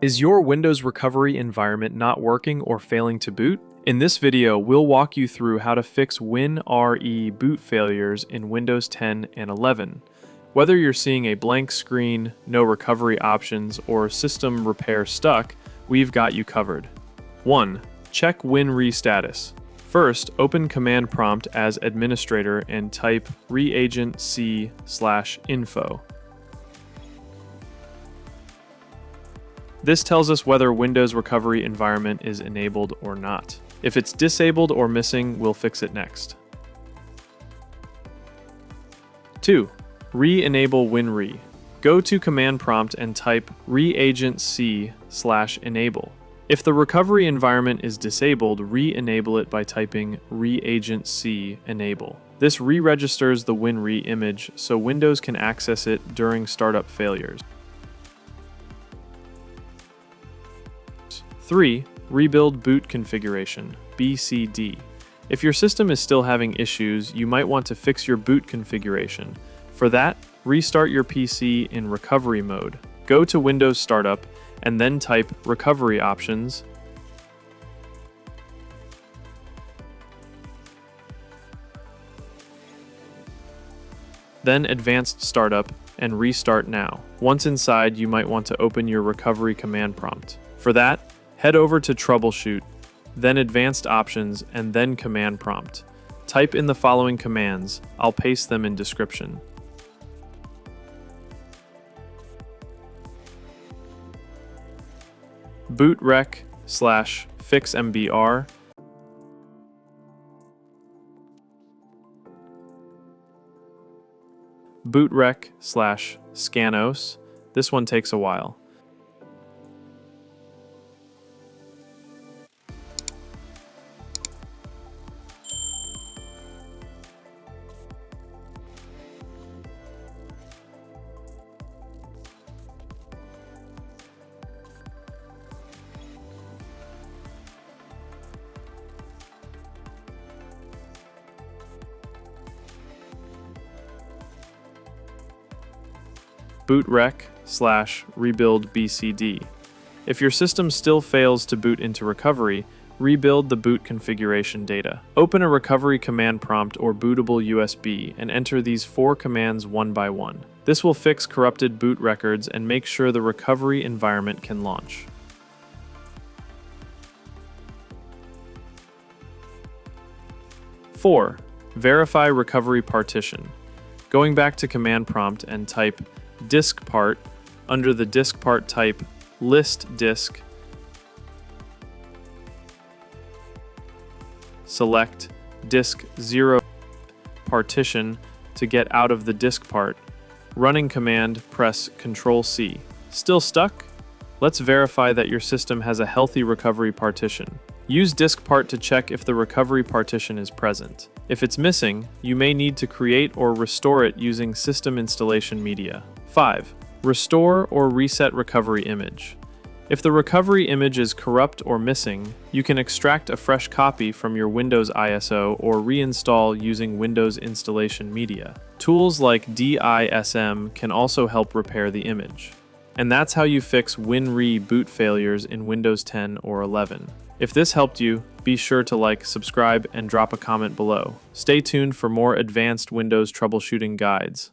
Is your Windows recovery environment not working or failing to boot? In this video, we'll walk you through how to fix WinRE boot failures in Windows 10 and 11. Whether you're seeing a blank screen, no recovery options, or system repair stuck, we've got you covered. 1. Check WinRE status. First, open Command Prompt as administrator and type reagentc/info. This tells us whether Windows recovery environment is enabled or not. If it's disabled or missing, we'll fix it next. 2. Re-enable WinRE. Go to Command Prompt and type reagentc/enable. If the recovery environment is disabled, re-enable it by typing reagentc enable. This re-registers the WinRE image so Windows can access it during startup failures. 3. Rebuild boot configuration, BCD. If your system is still having issues, you might want to fix your boot configuration. For that, restart your PC in recovery mode. Go to Windows Startup and then type Recovery Options. Then Advanced Startup and Restart Now. Once inside, you might want to open your recovery command prompt. For that, head over to Troubleshoot, then Advanced Options, and then Command Prompt. Type in the following commands. I'll paste them in description. bootrec/fixmbr, bootrec/scanos. This one takes a while. bootrec/rebuildbcd. If your system still fails to boot into recovery, rebuild the boot configuration data. Open a recovery command prompt or bootable USB and enter these 4 commands one by one. This will fix corrupted boot records and make sure the recovery environment can launch. 4. Verify recovery partition. Going back to command prompt and type diskpart. Under the diskpart, type list disk. Select disk 0 partition to get out of the diskpart. Running command, press Ctrl+C. Still stuck? Let's verify that your system has a healthy recovery partition. Use diskpart to check if the recovery partition is present. If it's missing, you may need to create or restore it using system installation media. 5. Restore or reset recovery image. If the recovery image is corrupt or missing, you can extract a fresh copy from your Windows ISO or reinstall using Windows installation media. Tools like DISM can also help repair the image. And that's how you fix WinRE boot failures in Windows 10 or 11. If this helped you, be sure to like, subscribe, and drop a comment below. Stay tuned for more advanced Windows troubleshooting guides.